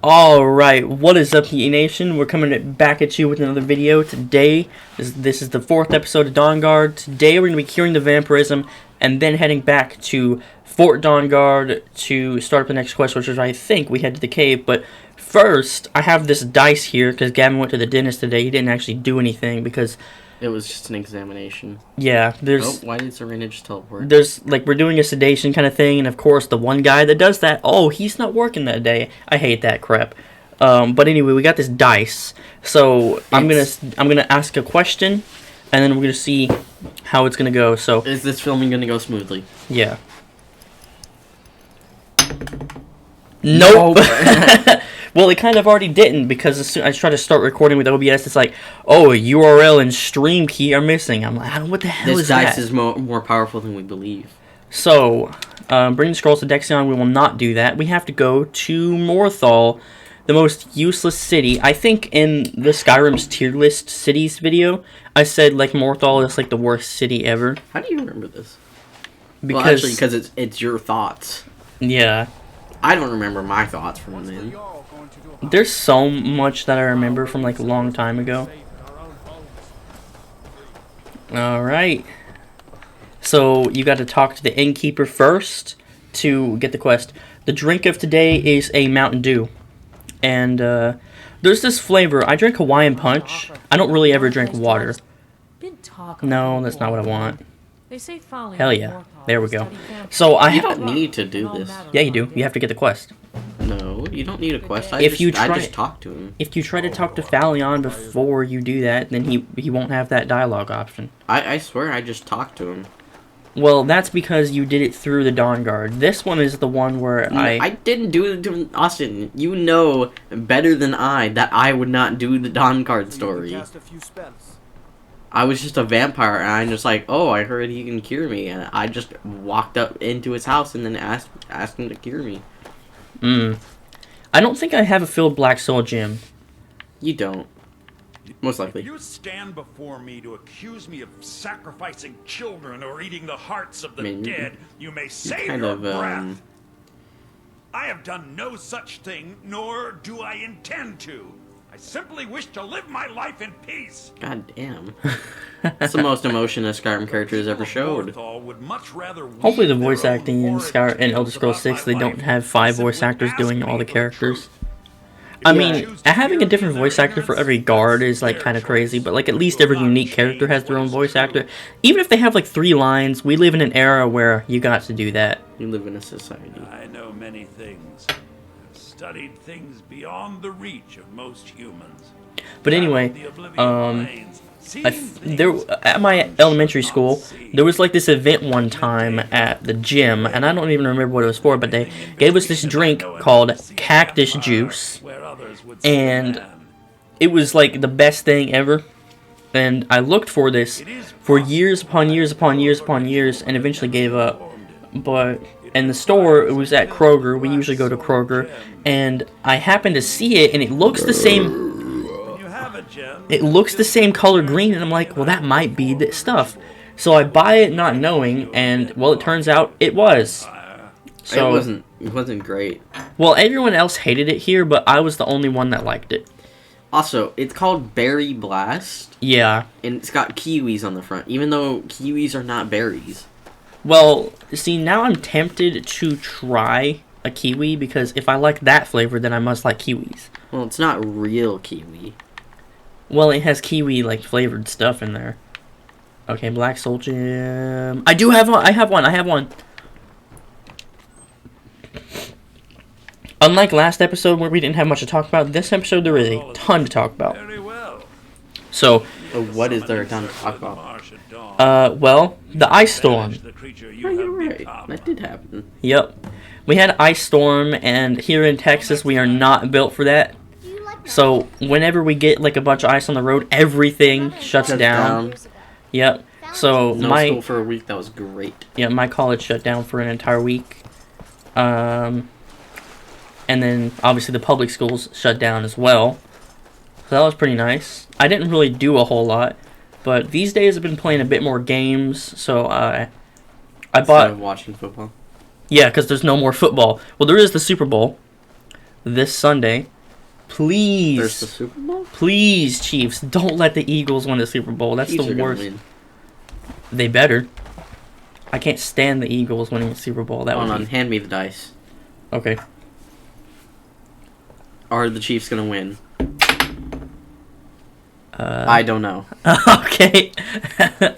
Alright, what is up, Heat Nation? We're coming back at you with another video. Today, this is the 4th episode of Dawnguard. Today we're going to be curing the vampirism and then heading back to Fort Dawnguard to start up the next quest, which is, I think, we head to the cave. But first, I have this dice here because Gavin went to the dentist today. He didn't actually do anything because... it was just an examination. Yeah, there's... oh, why did syringe teleport? There's, like, we're doing a sedation kind of thing, and of course, the one guy that does that, oh, he's not working that day. I hate that crap. But anyway, we got this dice. So, I'm gonna ask a question, and then we're gonna see how it's gonna go, so... is this filming gonna go smoothly? Yeah. Nope! Well, it kind of already didn't, because as soon as I try to start recording with OBS, it's like, oh, URL and stream key are missing. I'm like, what the hell is that? This dice is more powerful than we believe. So, bring the scrolls to Dexion. We will not do that. We have to go to Morthal, the most useless city. I think in the Skyrim's tier list cities video, I said, like, Morthal is, like, the worst city ever. How do you remember this? Because, well, actually, because it's your thoughts. Yeah. I don't remember my thoughts from then. There's so much that I remember from, like, a long time ago. Alright. So, you got to talk to the innkeeper first to get the quest. The drink of today is a Mountain Dew. And, there's this flavor. I drink Hawaiian Punch. I don't really ever drink water. No, that's not what I want. Hell yeah. There we go. So, you don't need to do this. Yeah, you do. You have to get the quest. No, you don't need a quest. I If you just talk to him. If you try to talk to Phalion before you do that, then he won't have that dialogue option. I swear I just talked to him. Well, that's because you did it through the Dawnguard. This one is the one where I didn't do it to Austin. You know better than I that I would not do the Dawnguard story. I was just a vampire, and I'm just like, oh, I heard he can cure me, and I just walked up into his house and then asked him to cure me. I don't think I have a filled black soul gem. You don't. Most likely. If you stand before me to accuse me of sacrificing children or eating the hearts of the dead, you may save your breath. I have done no such thing, nor do I intend to. I simply wish to live my life in peace. God damn. That's the most emotion a Skyrim character has ever showed. Hopefully the voice acting in Elder Scrolls 6, they don't have 5 voice actors doing all the characters. I mean, having a different voice actor for every guard is, like, kind of crazy, but, like, at least every unique character has their own voice actor. Even if they have, like, 3 lines, we live in an era where you got to do that. You live in a society. I know many things. I've studied things beyond the reach of most humans. But anyway, at my elementary school, there was like this event one time at the gym, and I don't even remember what it was for, but they gave us this drink called cactus juice, and it was like the best thing ever. And I looked for this for years upon years upon years upon years, and eventually gave up. But in the store, it was at Kroger. We usually go to Kroger, and I happened to see it, and it looks the same. It looks the same color green, and I'm like, well, that might be the stuff. So I buy it not knowing, and, well, it turns out it was. So it wasn't great. Well, everyone else hated it here, but I was the only one that liked it. Also, it's called Berry Blast. Yeah. And it's got kiwis on the front, even though kiwis are not berries. Well, see, now I'm tempted to try a kiwi, because if I like that flavor, then I must like kiwis. Well, it's not real kiwi. Well, it has kiwi, like, flavored stuff in there. Okay, black soul gem. I do have one. I have one. Unlike last episode where we didn't have much to talk about, this episode there is a ton to talk about. So, what is there a ton to talk about? well, the ice storm. Oh, you're right. That did happen. Yep. We had ice storm, and here in Texas, we are not built for that. So, whenever we get, like, a bunch of ice on the road, everything shuts down. Yep. So, no school for a week, that was great. Yeah, my college shut down for an entire week. And then, obviously, the public schools shut down as well. So, that was pretty nice. I didn't really do a whole lot. But these days, I've been playing a bit more games, so, I bought... Instead of watching football? Yeah, because there's no more football. Well, there is the Super Bowl. this Sunday. There's the Please, Super Bowl? please, Chiefs, don't let the Eagles win the Super Bowl. That's Chiefs the are gonna worst. win. They better. I can't stand the Eagles winning the Super Bowl. That Hold would on, be... hand me the dice. Okay. Are the Chiefs gonna win? I don't know. Okay.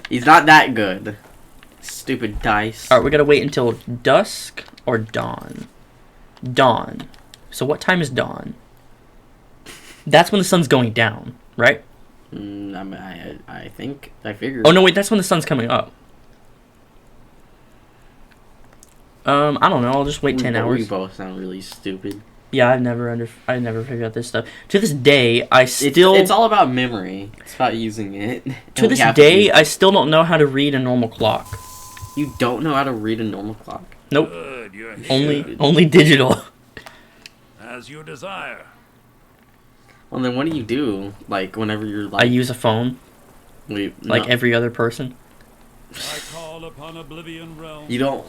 He's not that good. Stupid dice. Alright, we gotta wait until dusk or dawn. Dawn. So what time is dawn? That's when the sun's going down, right? I think I figured. Oh no, wait, that's when the sun's coming up. I don't know. I'll just wait 10 hours. We both sound really stupid. Yeah, I never figured out this stuff. To this day, I still... It's all about memory. It's about using it. To this day, I still don't know how to read a normal clock. You don't know how to read a normal clock? Nope. Good, you're Only here. digital. As you desire. Well, then what do you do? Like, whenever you're I like... use a phone, like no. every other person. I call upon Oblivion Realm. You don't...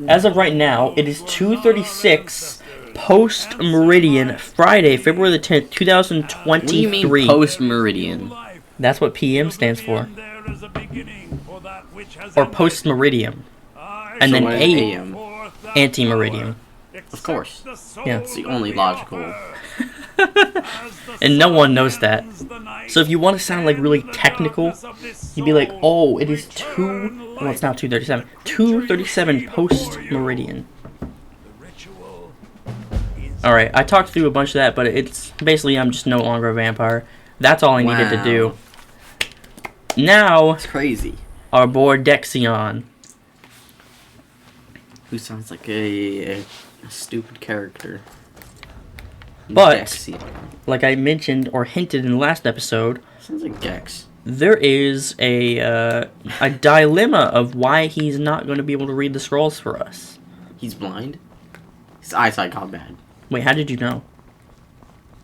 As of right now, it is 2:36 post-meridian, Friday, February the 10th, 2023. What do you mean post-meridian? That's what PM stands for. Or post-meridian. And then what is AM? Anti-meridian. Of course. Yeah. It's the only logical... And no one knows that. So if you want to sound like really technical, you'd be like, oh, it is well, it's now 2:37. 2:37 post-meridian. Alright, I talked through a bunch of that, but it's basically I'm just no longer a vampire. That's all I needed to do. Now, It's crazy. our boy Dexion. Who sounds like a stupid character. But- Dexion. Like I mentioned or hinted in the last episode, Sounds like Gex. there is a dilemma of why he's not going to be able to read the scrolls for us. He's blind? His eyesight got bad. Wait, how did you know?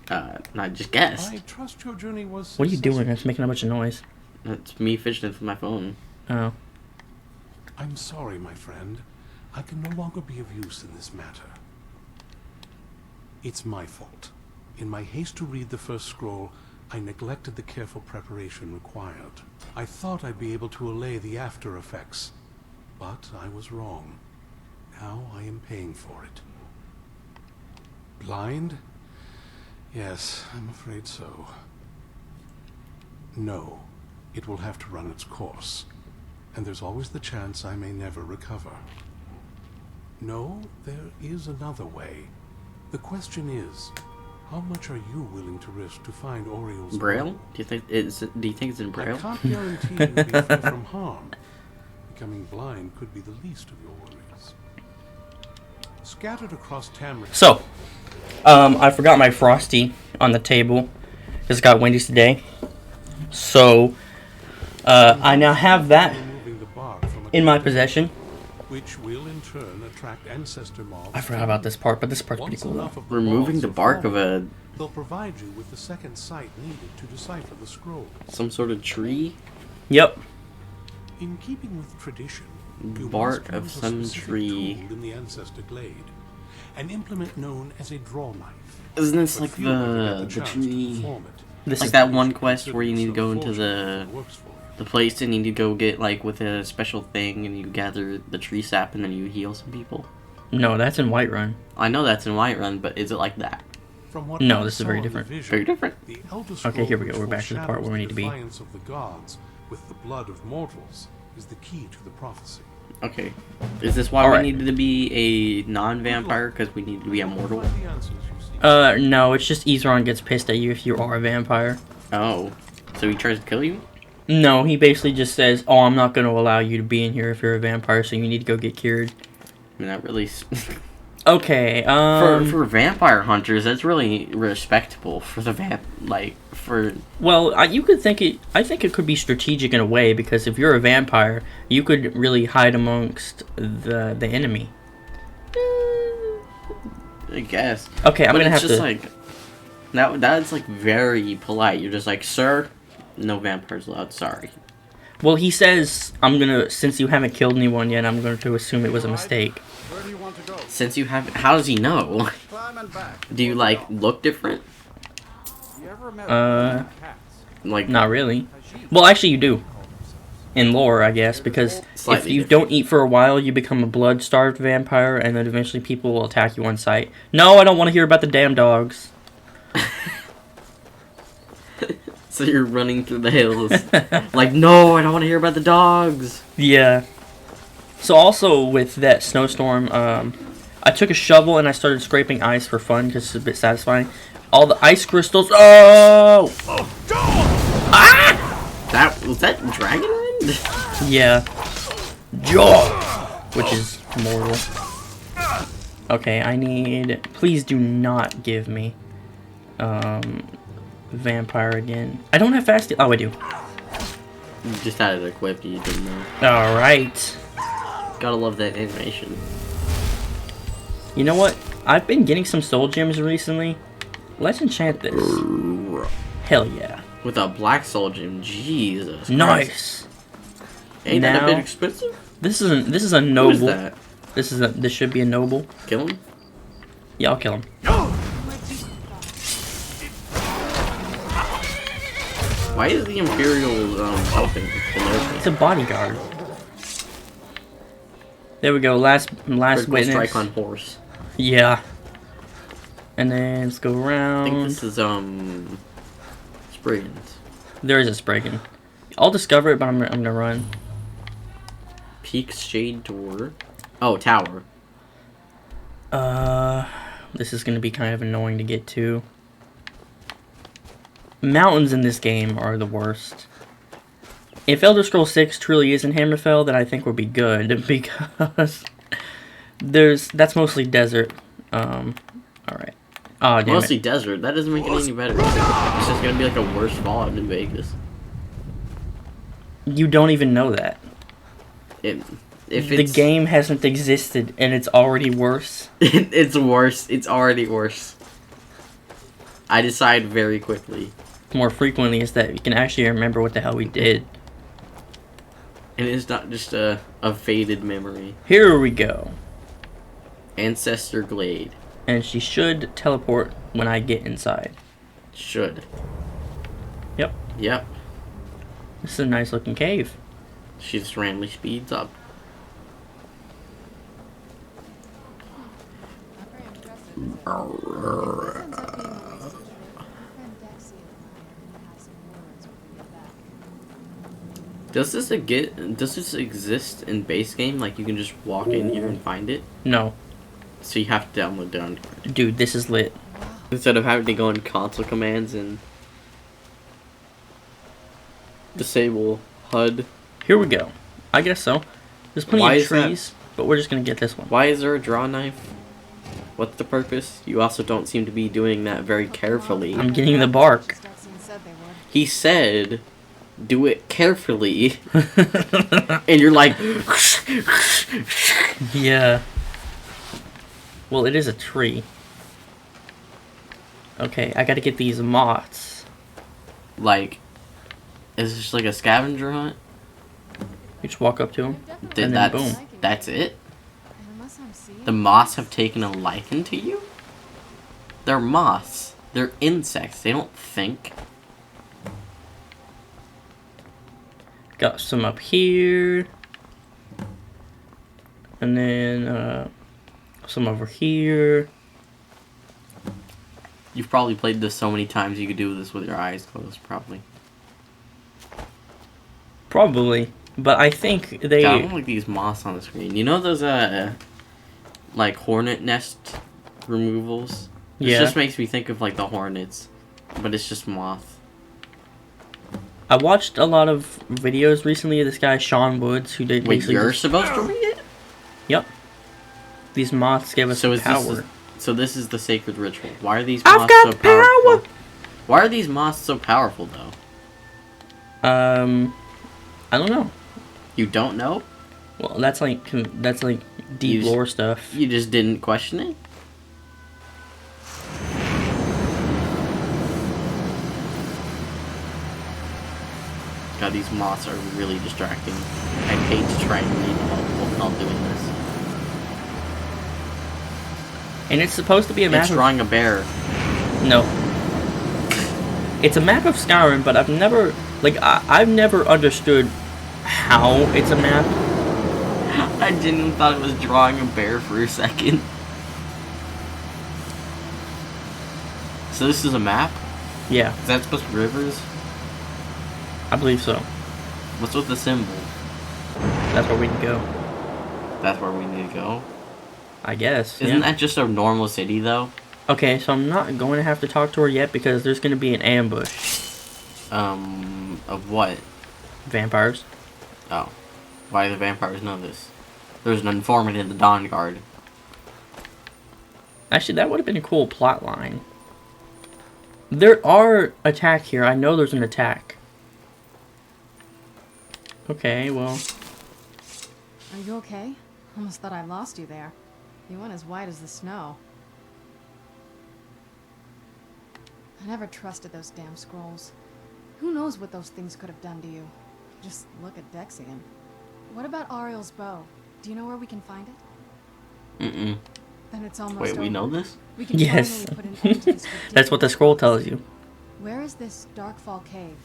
I just guessed. I trust your journey was What are you doing? It's making a bunch of noise. That's me fidgeting with my phone. Oh. I'm sorry, my friend. I can no longer be of use in this matter. It's my fault. In my haste to read the first scroll, I neglected the careful preparation required. I thought I'd be able to allay the after effects, but I was wrong. Now I am paying for it. Blind? Yes, I'm afraid so. No, it will have to run its course, and there's always the chance I may never recover. No, there is another way. The question is, how much are you willing to risk to find Oriel's Braille? body? Do you think it's in I Braille? can't guarantee you'll be free from harm. Becoming blind could be the least of your worries. Scattered across Tamriel. So, I forgot my Frosty on the table because it got windy today. So, I now have that Removing the bark from a in my possession. which will in turn attract ancestor moths. I forgot about this part, but this part's pretty Once cool though. enough of the Removing moths the are bark of formed, a... they'll provide you with the second sight needed to decipher the scroll. some sort of tree? Yep. In keeping with tradition, you Bark must of use a some specific tree. tool in the ancestor glade, an implement known as a draw knife. Isn't this But like few ever get the chance to tree... perform it. This Like is that one quest where you need to go into Unfortunately, the... it works for you. the place and you need to go get like with a special thing and you gather the tree sap and then you heal some people. no, that's in Whiterun. I know that's in Whiterun, but is it like that? From what No, I this is saw very in the different. vision, Very different. the Elder Okay, here we Scroll go. We're which back to the part where we need to be. foreshadows the defiance of the gods with the blood of mortals is the key to the prophecy. Okay. Is this why Alright. we needed to be a non-vampire? Because we needed to be immortal? Find the answers you seek. No, it's just Ezron gets pissed at you if you are a vampire. Oh. So he tries to kill you? No, he basically just says, oh, I'm not going to allow you to be in here if you're a vampire, so you need to go get cured. I mean, that really... Okay, for vampire hunters, that's really respectable for the for... well, you could think it... I think it could be strategic in a way, because if you're a vampire, you could really hide amongst the enemy. I guess. Okay, I'm But going to it's have just to... like... That's like very polite. You're just like, sir, no vampires allowed, sorry. Well, he says, since you haven't killed anyone yet, I'm going to assume it was a mistake. Where do you want to go? Since you haven't... How does he know? Climb and back. Do you, like, look different? You ever met cats? Like... Not really. Well, actually, you do. In lore, I guess, because if Slightly you different. don't eat for a while, you become a blood-starved vampire, and then eventually people will attack you on sight. No, I don't want to hear about the damn dogs. So you're running through the hills. Like, no, I don't want to hear about the dogs. Yeah. So also with that snowstorm, I took a shovel and I started scraping ice for fun because it's a bit satisfying. All the ice crystals. Oh! Ah! Was that Dragon Wind? Yeah. Jaw! Which is mortal. Okay, I need... Please do not give me... vampire again. I don't have fast... Oh, I do. You just had it equipped, you didn't know. Alright. Gotta love that animation. You know what? I've been getting some soul gems recently. Let's enchant this. Hell yeah. With a black soul gem, Jesus Christ. Nice. Ain't that a Now- bit expensive? This is a Who noble. is that? This should be a noble. Kill him? Yeah, I'll kill him. Why is the Imperial helping? It's a bodyguard. There we go. Last Critical witness. strike on horse. Yeah. And then let's go I think around. this is Spriggans. There is a Spriggan. I'll discover it, but I'm gonna run. Peak Shade Door. Oh, tower. This is gonna be kind of annoying to get to. Mountains in this game are the worst. If Elder Scrolls 6 truly is in Hammerfell, then I think we'll be good because that's mostly desert. Alright. Oh, damn Mostly it. desert. That doesn't make it any better. It's just gonna be like a worse Fallout in Vegas. You don't even know that. If The it's, game hasn't existed and it's already worse. it's worse. It's already worse. I decide very quickly. More frequently is that you can actually remember what the hell we did. And it's not just a faded memory. Here we go. Ancestor Glade. And she should teleport when I get inside. Should. Yep. Yep. This is a nice looking cave. She just randomly speeds up. Does this exist in base game? Like you can just walk in here and find it? No. So you have to download Dawnguard. Dude, this is lit. Instead of having to go in console commands and disable HUD. Here we go. I guess so. There's plenty Why of is that- trees, but we're just gonna get this one. Why is there a draw knife? What's the purpose? You also don't seem to be doing that very carefully. I'm getting the bark. He said, do it carefully. And you're like... Yeah. Well, it is a tree. Okay, I gotta get these moths. Like, is this like a scavenger hunt? You just walk up to them. Then And then boom. That's it? The moths have taken a liking to you? They're moths. They're insects. They don't think. Got some up here. And then, some over here. You've probably played this so many times you could do this with your eyes closed, probably. Probably. But I think they... God, I don't like these moths on the screen. You know those, like, hornet nest removals? This Yeah. just makes me think of, like, the hornets. But it's just moth. I watched a lot of videos recently of this guy, Sean Woods, who did Wait, basically you're just- supposed to read it? Yep. These moths gave us So is power. this is the sacred ritual. Why are these I've moths got so powerful? power! Why are these moths so powerful, though? I don't know. You don't know? Well, that's like deep You just- lore stuff. You just didn't question it? God, these moths are really distracting. I hate to try and read while doing this. And it's supposed to be a map. It's drawing a bear. No. It's a map of Skyrim, but I've never understood how it's a map. I genuinely thought it was drawing a bear for a second. So this is a map? Yeah. Is that supposed to be rivers? I believe so. What's with the symbol? That's where we can go. That's where we need to go? I guess. Isn't that just a normal city, though? Okay, so I'm not going to have to talk to her yet because there's going to be an ambush. Of what? Vampires. Oh. Why do the vampires know this? There's an informant in the Dawnguard. Actually, that would have been a cool plot line. There are attack here. I know there's an attack. Okay, well. Are you okay? Almost thought I lost you there. You went as white as the snow. I never trusted those damn scrolls. Who knows what those things could have done to you? Just look at Dexian. What about Ariel's bow? Do you know where we can find it? Mm-mm. Then it's almost Wait, we know this? We can Yes. finally put an end to this That's what the scroll tells you. Where is this Darkfall cave?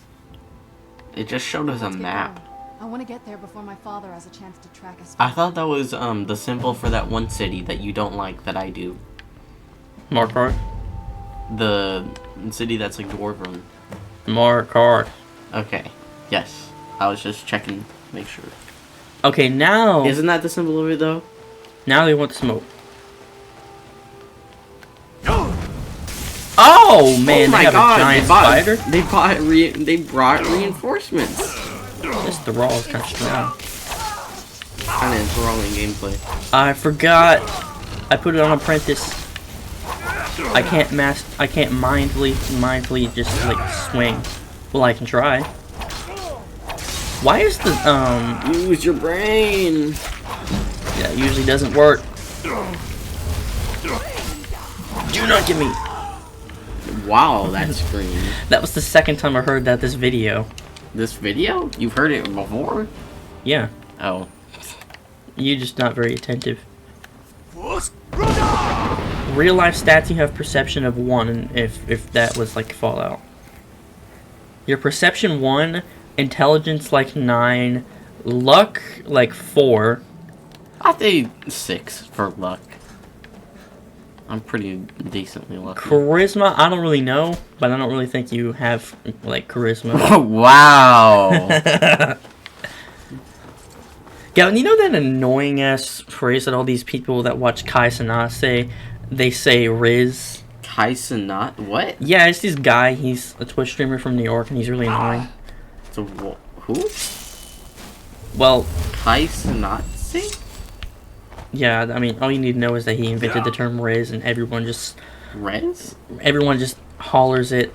It just showed us a Let's get map. going. I want to get there before my father has a chance to track us I down. thought that was the symbol for that one city that you don't like that I do. Markart. The city that's like dwarven. Markart. Okay. Yes. I was just checking to make sure. Okay, now. Isn't that the symbol of it though? Now they want the smoke. Oh man, Oh my they have God, a giant spider. They brought reinforcements. This the raw is kind of strong. Kind of enthralling gameplay. I forgot. I put it on apprentice. I can't mindfully just like swing. Well, I can try. Why is the Use your brain. Yeah, it usually doesn't work. Do not get me. Wow, that scream. That was the second time I heard that this video. This video? You've heard it before? Yeah. Oh. You're just not very attentive. Real life stats, you have perception of 1 if that was like Fallout. Your perception 1, intelligence like 9, luck like 4. I'd say 6 for luck. I'm pretty decently lucky. Charisma, I don't really know, but I don't really think you have like charisma. Oh, wow. Gavin, you know that annoying ass phrase that all these people that watch Kai Cenat say? They say Riz. Kai Cenat? What? Yeah, it's this guy. He's a Twitch streamer from New York, and he's really annoying. So, who? Well, Kai Cenat? yeah, I mean, all you need to know is that he invented the term Riz, and everyone just hollers it.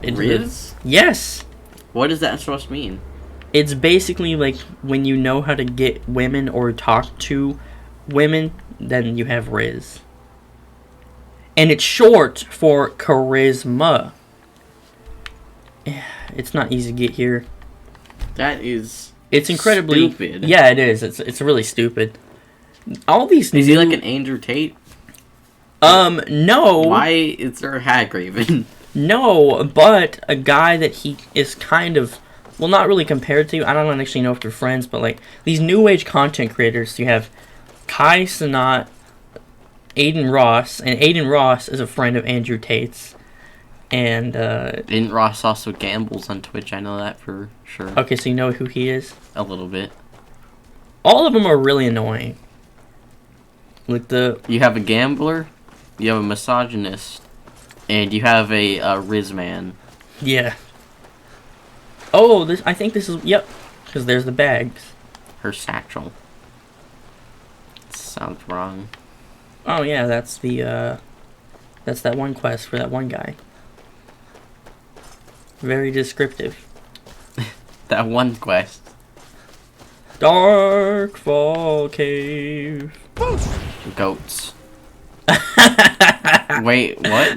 Riz? Yes! What is that supposed to mean? It's basically like when you know how to get women or talk to women, then you have Riz. And it's short for charisma. It's not easy to get here. That is. It's incredibly stupid. Yeah, it is. It's really stupid. All these. Is he like an Andrew Tate? No. Why is there a hat graven? No, but a guy that he is kind of, well, not really compared to. I don't actually know if they're friends, but like these new age content creators, you have Kai Cenat, Aiden Ross, and Aiden Ross is a friend of Andrew Tate's. And Aiden Ross also gambles on Twitch. I know that for sure. Okay, so you know who he is? A little bit. All of them are really annoying. Like you have a gambler, you have a misogynist, and you have a Riz man. Yeah. Oh, I think this is, yep, because there's the bags. Her satchel. Sounds wrong. Oh yeah, that's that one quest for that one guy. Very descriptive. That one quest. Darkfall cave. Goats. Wait, what?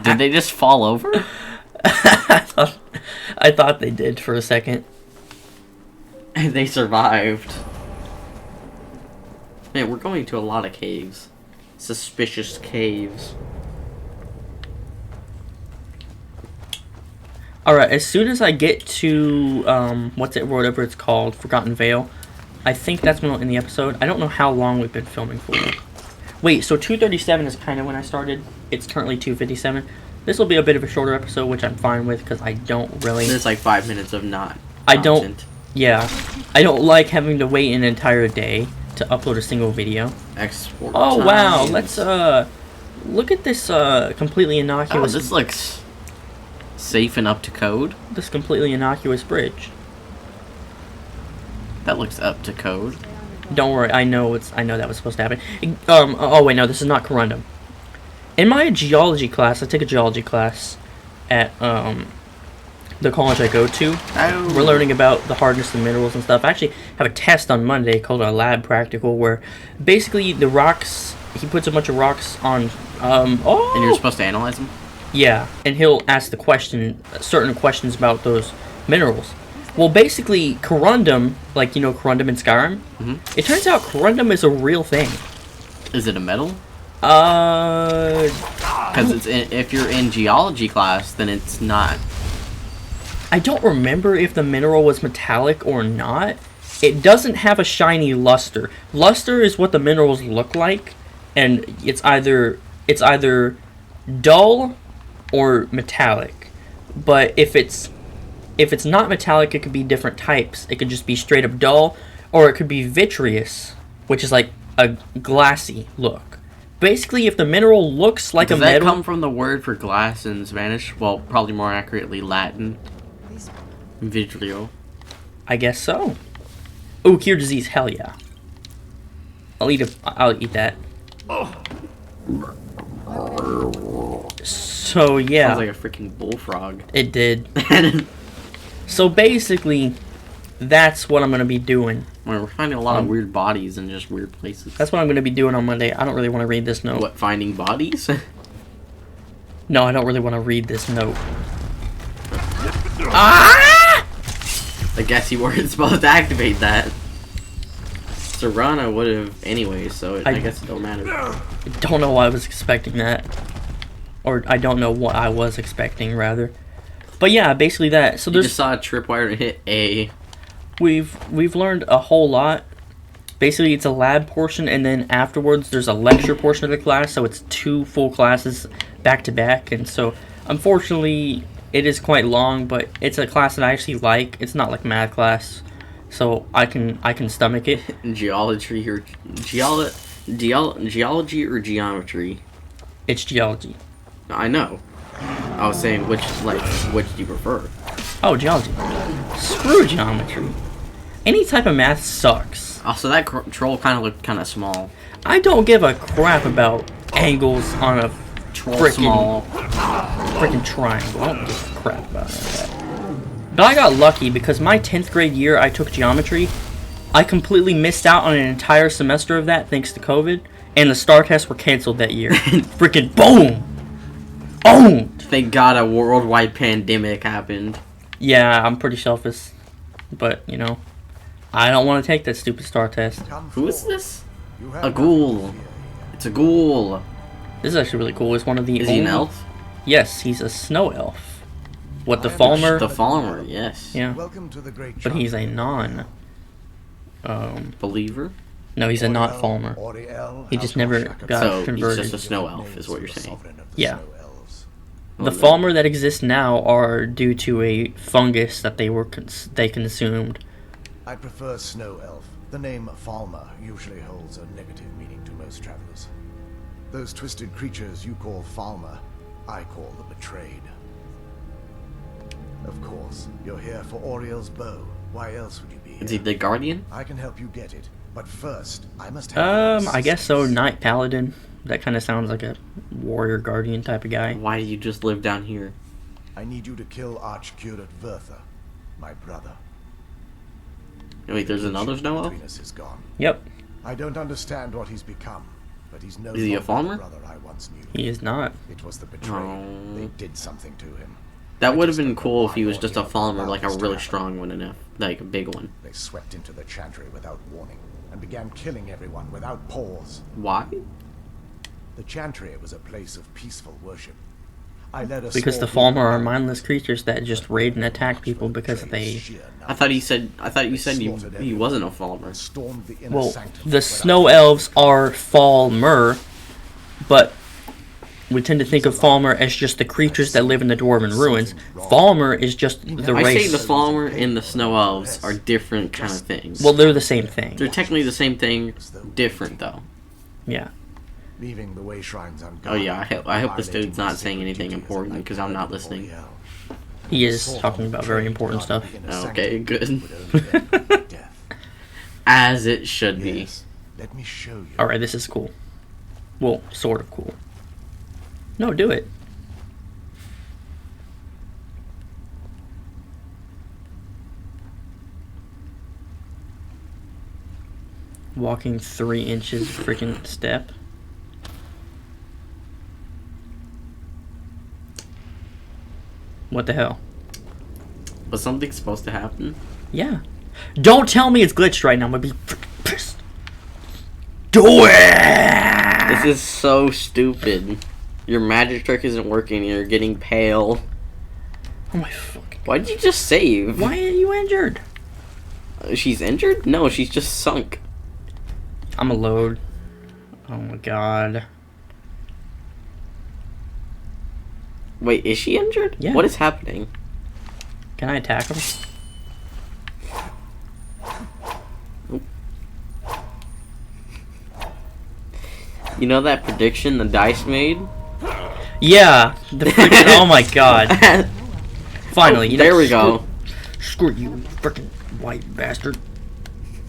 Did they just fall over? I thought they did for a second. And they survived. Man, we're going to a lot of caves. Suspicious caves. Alright, as soon as I get to, whatever it's called, Forgotten Vale, I think that's when we'll end the episode. I don't know how long we've been filming for. Wait, so 2:37 is kind of when I started. It's currently 2:57. This will be a bit of a shorter episode, which I'm fine with, because I don't really... There's like 5 minutes of not I content. don't... Yeah. I don't like having to wait an entire day to upload a single video. Export Oh, time. wow. Let's, look at this, completely Oh, innocuous... this looks safe and up to code. This completely innocuous bridge. That looks up to code. Don't worry, I know that was supposed to happen. Oh wait, no, this is not Corundum. In my geology class, I take a geology class at, the college I go to. Oh. We're learning about the hardness of minerals and stuff. I actually have a test on Monday called a lab practical where basically the rocks, he puts a bunch of rocks on, And you're supposed to analyze them? Yeah, and he'll ask certain questions about those minerals. Well, basically, Corundum, like, you know, Corundum in Skyrim, it turns out Corundum is a real thing. Is it a metal? Uh, Because if you're in geology class, then it's not. I don't remember if the mineral was metallic or not. It doesn't have a shiny luster. Luster is what the minerals look like, and it's either dull or metallic. But if it's not metallic, it could be different types. It could just be straight up dull, or it could be vitreous, which is like a glassy look. Basically, if the mineral looks like a metal... Does that come from the word for glass in Spanish? Well, probably more accurately Latin. Vitreo. I guess so. Oh, cure disease, hell yeah. I'll eat that. So, yeah. Sounds like a freaking bullfrog. It did. So basically, that's what I'm going to be doing. We're finding a lot of weird bodies in just weird places. That's what I'm going to be doing on Monday. I don't really want to read this note. What, finding bodies? No, I don't really want to read this note. Ah! I guess you weren't supposed to activate that. Serrano would have anyway, so I guess it don't matter. I don't know why I was expecting that. Or I don't know what I was expecting, rather. But yeah, basically that. So You just saw a tripwire hit A. We've learned a whole lot. Basically, it's a lab portion, and then afterwards there's a lecture portion of the class, so it's 2 full classes back to back. And so, unfortunately, it is quite long, but it's a class that I actually like. It's not like math class, so I can stomach it. Geology or geology or geometry? It's geology. I know. I was saying which do you prefer? Oh, geology. Screw geometry. Any type of math sucks. Also, that troll kind of looked kind of small. I don't give a crap about angles on a Troll frickin' small. triangle. I don't give a crap about that. But I got lucky because my 10th grade year I took geometry. I completely missed out on an entire semester of that thanks to COVID, and the STAR tests were canceled that year. Freaking boom! Owned! Thank God a worldwide pandemic happened. Yeah, I'm pretty selfish, but you know, I don't want to take that stupid STAR test. Who is this? A ghoul. It's a ghoul. This is actually really cool. It's one of the Is he an elf? Yes, he's a snow elf. What, the Falmer? The Falmer, yes. Yeah. Welcome to the great But he's a non. Believer? No, he's a not Falmer. He just never got So converted. he's just a snow elf, is what you're saying. Yeah. The Falmer that exists now are due to a fungus that they consumed. I prefer snow elf. The name Falmer usually holds a negative meaning to most travelers. Those twisted creatures you call Falmer, I call the betrayed. Of course, you're here for Oriel's bow. Why else would you be here? Is he the guardian? I can help you get it, but first, I must have your I guess so. assistance. Knight Paladin. That kind of sounds like a warrior guardian type of guy. Why do you just live down here? I need you to kill Archcurate Vertha, my brother. Wait, there's another snow elf? Between us is gone. Yep, I don't understand what he's become, but he's no Is he a longer farmer? the brother I once knew. he is not. It was the betrayed. Oh. They did something to him. That would have been cool if he was just a Falmer, like a really strong one enough, like a big one. They swept into the chantry without warning and began killing everyone without pause. Why? The chantry was a place of peaceful worship. I led a Because the small Falmer group are of mindless creatures that just raid and attack people because they... I thought you said he wasn't a Falmer. stormed the inner Well, sanctum the without Snow Elves are Falmer, but we tend to think of Falmer as just the creatures that live in the Dwarven ruins. Falmer is just the I say race. the Falmer and the Snow Elves are different kind of things. Well, they're the same thing. They're technically the same thing, different though. Yeah. leaving the way shrines unguarded. Oh yeah, I hope this dude's not saying anything important because I'm not listening. He is talking about very important stuff. Okay, good. As it should be. Let me show you. Alright, this is cool. Well, sort of cool. No, do it. Walking 3 inches freaking step. What the hell? Was something supposed to happen? Yeah. Don't tell me it's glitched right now. I'm gonna be freaking pissed. Do it! This is so stupid. Your magic trick isn't working. You're getting pale. Oh my fucking... Why did you just save? Why are you injured? She's injured? No, she's just sunk. I'm a load. Oh my god. Wait, is she injured? Yeah. What is happening? Can I attack him? You know that prediction the dice made? Yeah. The freaking... oh my god. Finally. Oh, you know, there we go. Screw you, freaking white bastard.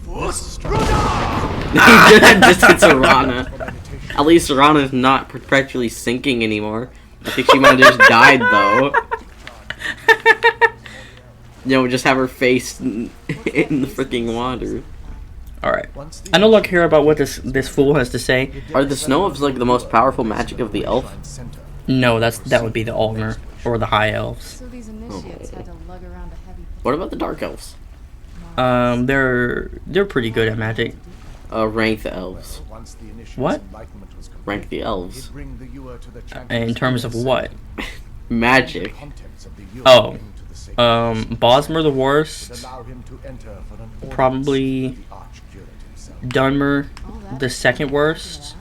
Just hits Arana. At least Arana's not perpetually sinking anymore. I think she might have just died though. You know, just have her face in the freaking water. Alright. I no longer care about what this fool has to say. Are the snow elves like the most powerful magic of the elf? No, that would be the Alner or the High Elves. So these initiates had to lug around a heavy... What about the dark elves? They're pretty good at magic. Rank the elves. What? Rank the elves. In terms of what? Magic. Oh. Bosmer the worst. Probably Dunmer the second worst.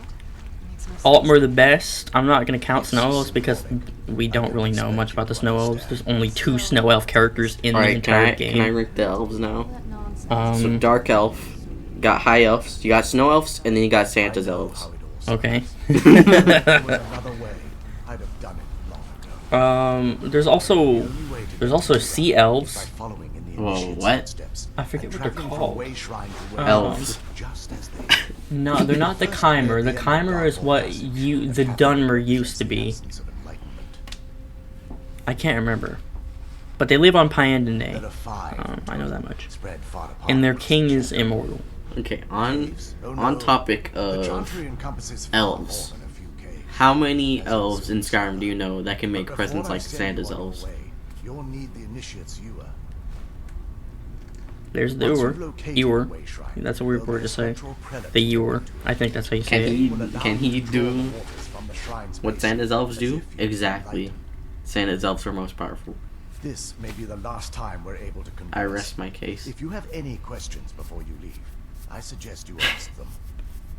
Altmer the best. I'm not gonna count Snow Elves because we don't really know much about the Snow Elves. There's only 2 Snow Elf characters in the entire game. Can I rank the elves now? That nonsense. So Dark Elf, you got High Elves, you got Snow Elves, and then you got Santa's Elves. Okay. Another way, I'd have done it long ago. There's also Sea Elves. Following in the Whoa, initiate's what? footsteps, I forget what they're tracking from called. way shrine to way Elves. just as they No, they're not the Chimer. The Chimer is what the Dunmer used to be. essence of enlightenment. I can't remember. But they live on Let Pyandine. a five I know that much. spread far apart. And their king is immortal. Okay, on topic The of chantry encompasses far elves. more than a few caves. how many elves in Skyrim do you know that can make But presents before I like send you Santa's on your elves? way, You'll need the initiate's ewer. There's the Once Ewer. you've located Ewer. the way shrine, That's a weird there'll word be to say. spectral prelate The Ewer. to I think that's how you say Can it. he will allow can you he to draw the do waters from the shrine's what base Santa's elves as do? if you Exactly. light. Santa's elves are most powerful. This may be the last time we're able to converse. I rest my case. If you have any questions before you leave, I suggest you ask them.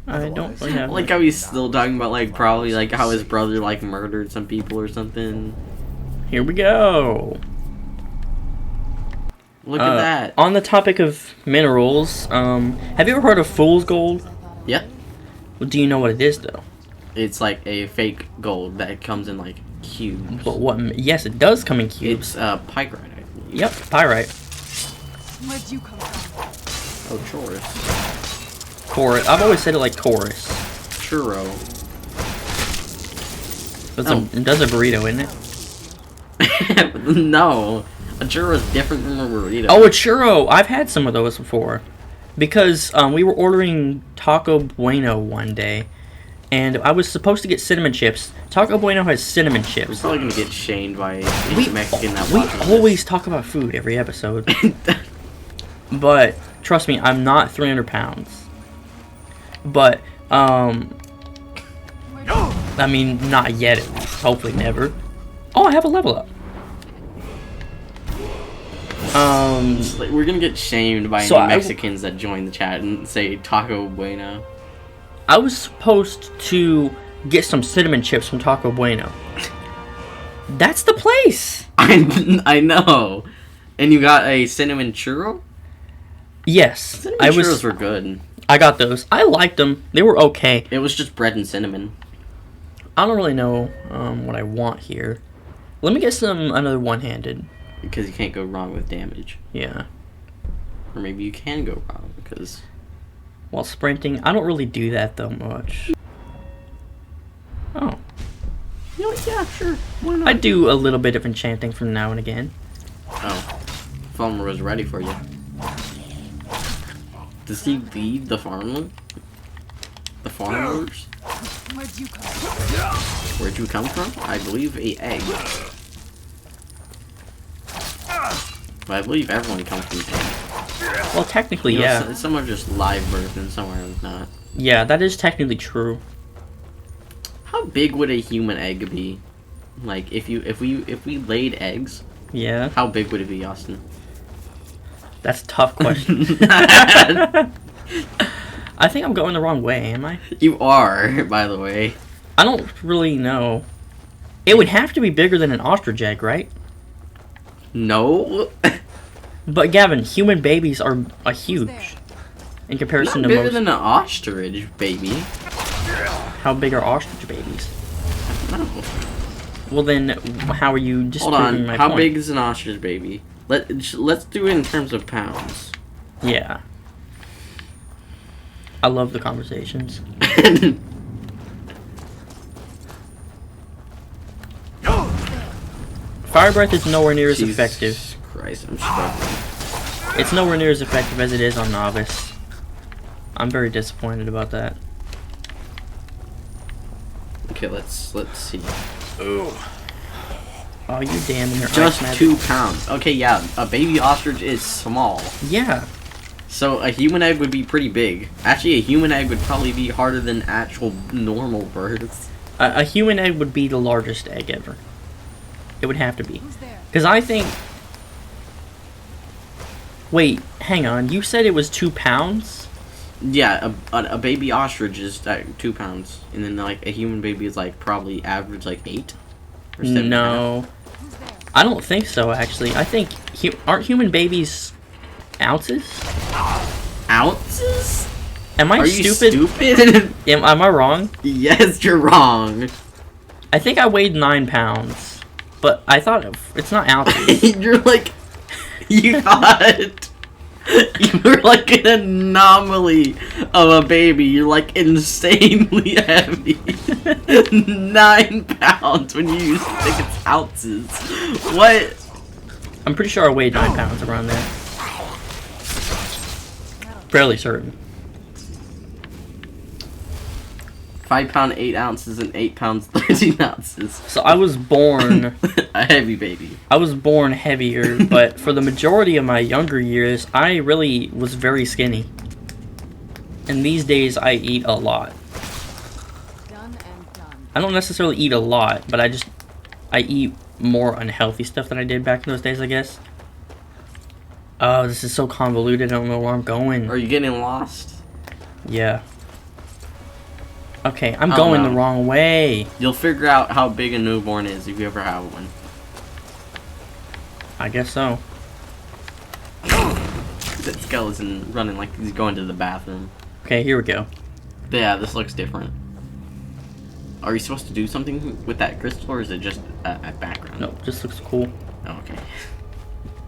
I don't really have... Like how he's still talking about like probably like how his brother like murdered some people or something. Here we go. Look at that. On the topic of minerals, have you ever heard of Fool's Gold? Yep. Well, do you know what it is, though? It's like a fake gold that comes in like cubes. But what? Yes, it does come in cubes. It's pyrite, I believe. Yep, pyrite. Where'd you come from? Oh, chorus. Chorus. I've always said it like chorus. Churro. Does a burrito, isn't it? No. A churro is different from a burrito. Oh, a churro! I've had some of those before. Because we were ordering Taco Bueno one day, and I was supposed to get cinnamon chips. Taco Bueno has cinnamon We're chips. probably gonna get shamed by We, a Mexican that we watches always talk about food every episode. But trust me, I'm not 300 pounds. But I mean, not yet at least. Hopefully never. Oh, I have a level up. this. Like, we're gonna get shamed by So any Mexicans that join the chat and say Taco Bueno. I was supposed to get some cinnamon chips from Taco Bueno. That's the place. I know. And you got a cinnamon churro? Yes, Cinnamon churros were good. I got those. I liked them. They were okay. It was just bread and cinnamon. I don't really know what I want here. Let me get another one-handed. Because you can't go wrong with damage. Yeah. Or maybe you can go wrong because... While sprinting, I don't really do that though much. Oh. You know what? Yeah, sure. Why not? I do a little bit of enchanting from now and again. Oh. Farmer was ready for you. Does he lead the farmer? The farmers? Where'd you come from? Where'd you come from? I believe a egg. But I believe everyone comes from egg. Well, technically, You know, yeah. some are just live birth and some are not. Yeah, that is technically true. How big would a human egg be? Like if we laid eggs, Yeah, how big would it be, Austin? that's a tough question. I think I'm going the wrong way, am I? You are, by the way. I don't really know. It would have to be bigger than an ostrich egg, right? No. But Gavin, human babies are huge in Not comparison to bigger most. than an ostrich, baby. How big are ostrich babies? No. Well then, how are you Hold disproving on. my How point? big is an ostrich baby? Let's do it in terms of pounds. Yeah. I love the conversations. Fire breath is nowhere near as Jesus effective. Christ, I'm struggling. It's nowhere near as effective as it is on novice. I'm very disappointed about that. Okay, let's see. Oh, you damn in your ice Just magic. 2 pounds. Okay, yeah, a baby ostrich is small. Yeah. So a human egg would be pretty big. Actually, a human egg would probably be harder than actual normal birds. A human egg would be the largest egg ever. It would have to be. Who's there? Because I think... Wait, hang on. You said it was 2 pounds? Yeah, a baby ostrich is 2 pounds, and then like a human baby is like probably average like 8 or 7. No. Who's there? I don't think so, actually. I think... aren't human babies ounces? Ounces? Am I Are you stupid? stupid? Am I wrong? Yes, you're wrong. I think I weighed 9 pounds. But I thought it's not ounces. You're like, you thought you were like an anomaly of a baby. You're like insanely heavy. 9 pounds when you used to think it's ounces. What? I'm pretty sure I weighed 9 pounds around there. Fairly certain. 5 pounds 8 ounces and 8 pounds 13 ounces. So I was born... A heavy baby. I was born heavier, but for the majority of my younger years, I really was very skinny. And these days, I eat a lot. Done and done. I don't necessarily eat a lot, but I eat more unhealthy stuff than I did back in those days, I guess. Oh, this is so convoluted, I don't know where I'm going. Are you getting lost? Yeah. Okay, I'm I don't going know. the wrong way. You'll figure out how big a newborn is if you ever have one. I guess so. That skeleton running like he's going to the bathroom. Okay, here we go. But yeah, this looks different. Are you supposed to do something with that crystal, or is it just a background? No, this looks cool. Oh, okay.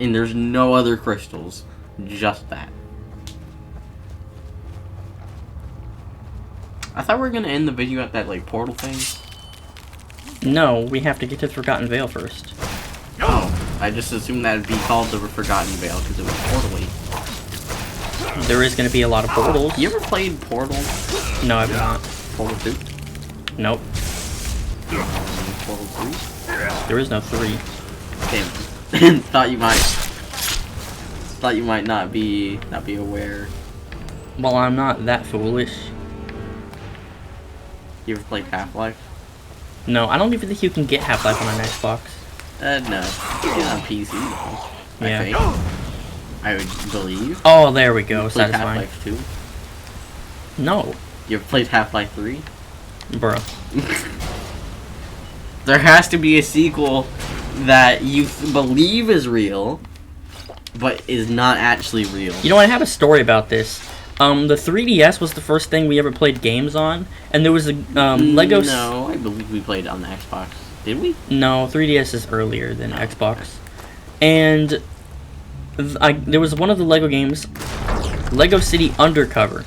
And there's no other crystals, just that. I thought we were gonna end the video at that like portal thing. No, we have to get to the Forgotten Vale first. Oh, I just assumed that'd be called the Forgotten Vale because it was portal-y. There is going to be a lot of portals. You ever played Portal? No, I've not. Portal 2? Nope. Portal 3? There is no 3. Damn. Thought you might not be aware. Well, I'm not that foolish. You ever played Half-Life? No, I don't even think you can get Half-Life on an Xbox. No. It's on PC though. Yeah. I think. I would believe. Oh, there we go. You played Satisfying. Half-Life 2? No, You ever played Half-Life 3? bro. There has to be a sequel that you believe is real, but is not actually real. You know, I have a story about this. The 3DS was the first thing we ever played games on, and there was a Lego. No, I believe we played it on the Xbox. Did we? No, 3DS is earlier than Xbox, and there was one of the Lego games, Lego City Undercover,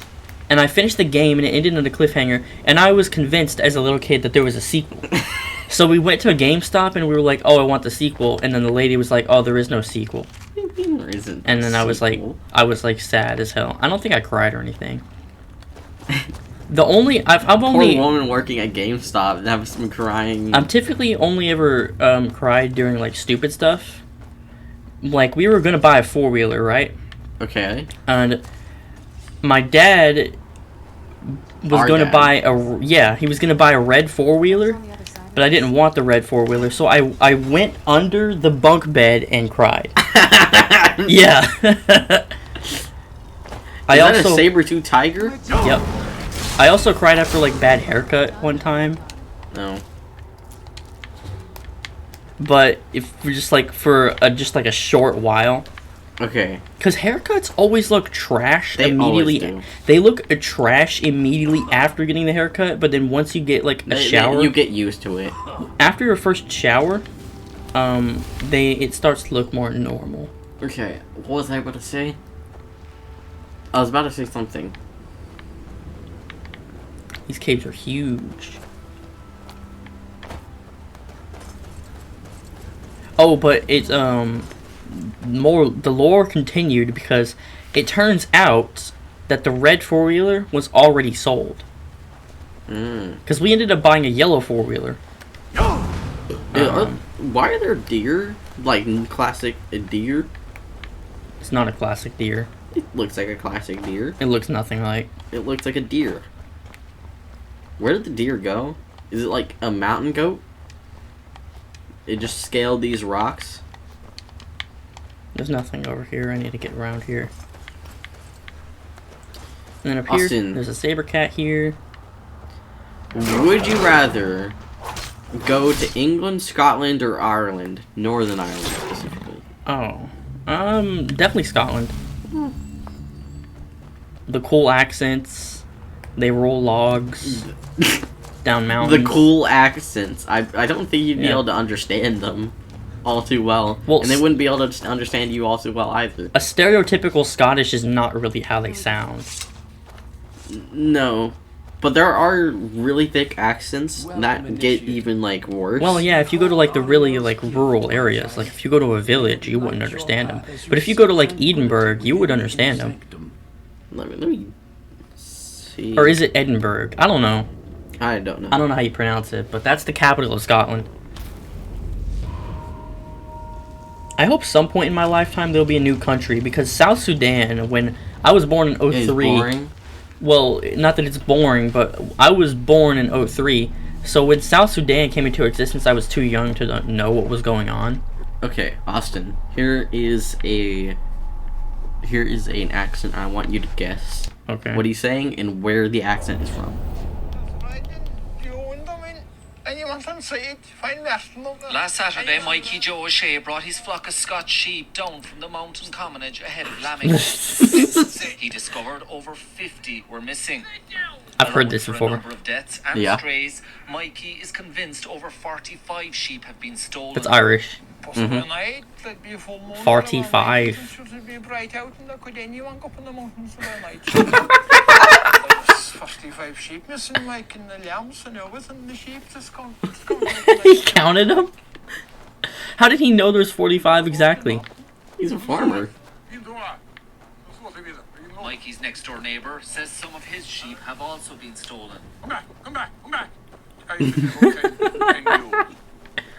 and I finished the game and it ended on a cliffhanger, and I was convinced as a little kid that there was a sequel. So we went to a GameStop and we were like, "Oh, I want the sequel," and then the lady was like, "Oh, there is no sequel." There isn't. And then I was sequel. like sad as hell. I don't think I cried or anything. I've Poor only woman working at GameStop and have some crying. I'm typically only ever cried during like stupid stuff. Like we were gonna buy a 4-wheeler, right? Okay. And my dad was going to buy he was going to buy a red 4-wheeler, but I didn't want the red 4-wheeler, so I went under the bunk bed and cried. Yeah. I also a saber-tooth tiger? Yep. I also cried after like bad haircut one time. No. But if we're just like for just like a short while. Okay. Because haircuts always look trash immediately. Always do. They look trash immediately after getting the haircut, but then once you get like a shower, you get used to it. After your first shower, it starts to look more normal. Okay, what was I about to say? I was about to say something. These caves are huge. Oh, but it's the lore continued because it turns out that the red 4-wheeler was already sold. Because we ended up buying a yellow 4-wheeler. Why are there deer? Like classic deer? It's not a classic deer. It looks like a classic deer. It looks nothing like. It looks like a deer. Where did the deer go? Is it like a mountain goat? It just scaled these rocks? There's nothing over here. I need to get around here. And then up here, Austin, there's a saber cat here. Would you rather go to England, Scotland, or Ireland? Northern Ireland, specifically. Oh. Definitely Scotland. The cool accents. They roll logs down mountains. The cool accents. I don't think you'd be able to understand them all too well. And they wouldn't be able to understand you all too well either. A stereotypical Scottish is not really how they sound. No. But there are really thick accents that get even, like, worse. Well, yeah, if you go to, like, the really, like, rural areas, like, if you go to a village, you wouldn't understand them. But if you go to, like, Edinburgh, you would understand them. Let me see. Or is it Edinburgh? I don't know. I don't know. I don't know how you pronounce it, but that's the capital of Scotland. I hope some point in my lifetime there'll be a new country, because South Sudan, when I was born in 03... Is boring? Well, not that it's boring, but I was born in 03, so when South Sudan came into existence, I was too young to know what was going on. Okay, Austin, here is an accent I want you to guess. Okay. What he's saying and where the accent is from. Last Saturday, Mikey Joe O'Shea brought his flock of Scotch sheep down from the mountain commonage ahead of lambing. He discovered over 50 were missing. I've heard this For a before. number of deaths and strays, Mikey is convinced over 45 sheep have been stolen. That's Irish. 45. 45 sheep missing, Mike, and the lambs and everything. The sheep just gone. He counted them? How did he know there's 45 exactly? He's a farmer. Mikey's next door neighbor says some of his sheep have also been stolen. Come back.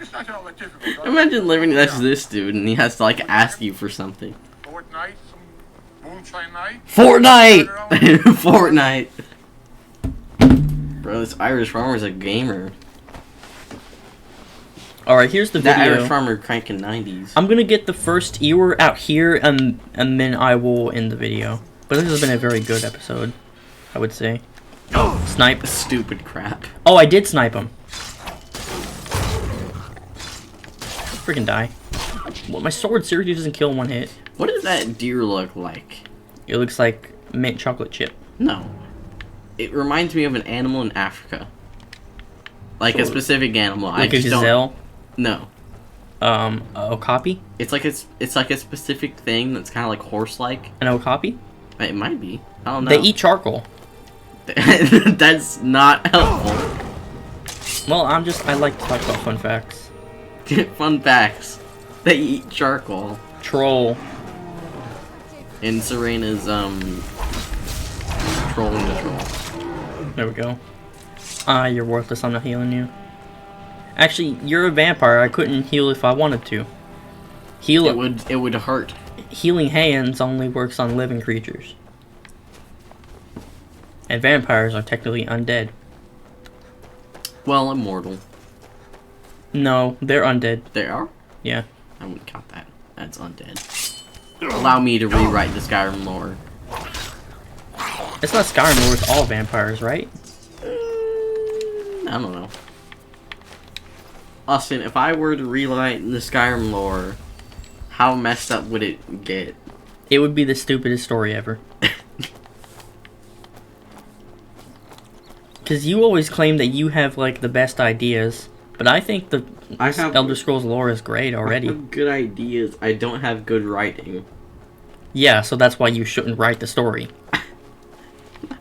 It's not all that difficult. Imagine living next to this dude and he has to like ask you for something. Fortnite, some moonshine night. Fortnite! Fortnite. Bro, this Irish farmer's a gamer. Alright, here's the That video. Irish farmer cranking 90s. I'm gonna get the first ewer out here and then I will end the video. But this has been a very good episode, I would say. Oh, snipe. Stupid crap. Oh, I did snipe him. Freaking die. Well, my sword seriously doesn't kill in one hit. What does that deer look like? It looks like mint chocolate chip. No. It reminds me of an animal in Africa. Like a specific animal. Like I a just gazelle? No. A okapi? It's like it's like a specific thing that's kind of like horse-like. An okapi? It might be. I don't know. They eat charcoal. That's not helpful. Well, I like to talk about fun facts. Fun facts. They eat charcoal. Troll. And Serena's trolling the troll. There we go. You're worthless. I'm not healing you. Actually, you're a vampire. I couldn't heal if I wanted to. It would hurt. Healing hands only works on living creatures. And vampires are technically undead. Well, immortal. No, they're undead. They are? Yeah. I wouldn't count that. That's undead. Allow me to rewrite the Skyrim lore. It's not Skyrim lore, it's all vampires, right? I don't know. Austin, if I were to rewrite the Skyrim lore, how messed up would it get? It would be the stupidest story ever. Because you always claim that you have, like, the best ideas. But I think the Elder Scrolls lore is great already. I have good ideas. I don't have good writing. Yeah, so that's why you shouldn't write the story.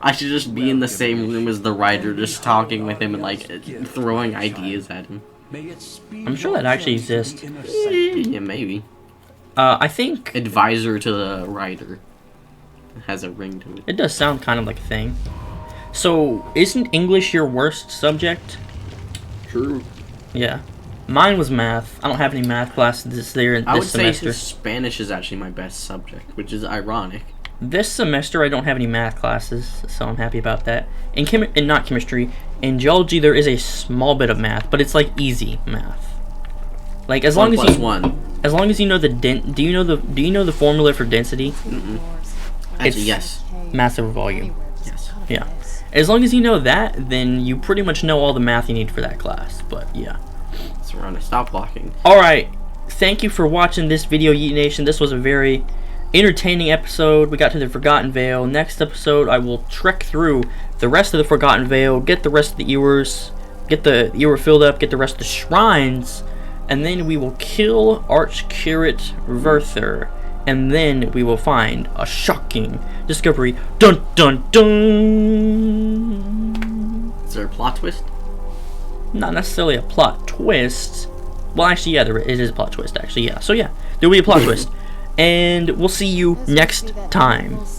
I should just be in the same room as the writer, just talking with him and, like, throwing ideas at him. I'm sure that actually exists. Yeah, maybe. I think... Advisor to the writer. It has a ring to it. It does sound kind of like a thing. So, isn't English your worst subject? True. Yeah. Mine was math. I don't have any math classes this semester. Say Spanish is actually my best subject, which is ironic. This semester I don't have any math classes, so I'm happy about that. In not chemistry, in geology there is a small bit of math, but it's like easy math. Like as long as you know the do you know the formula for density? Actually, yes. Massive volume. Yes. Yeah. As long as you know that, then you pretty much know all the math you need for that class. But yeah. So we're gonna stop walking. Alright. Thank you for watching this video, Yeet Nation. This was a very entertaining episode. We got to the Forgotten Vale. Next episode, I will trek through the rest of the Forgotten Vale, get the rest of the ewers, get the ewer filled up, get the rest of the shrines, and then we will kill Archcurate Verther. And then we will find a shocking discovery. Dun dun dun! Is there a plot twist? Not necessarily a plot twist. Well, actually, yeah, it is a plot twist, actually, yeah. So, yeah, there will be a plot twist. And we'll see you next time.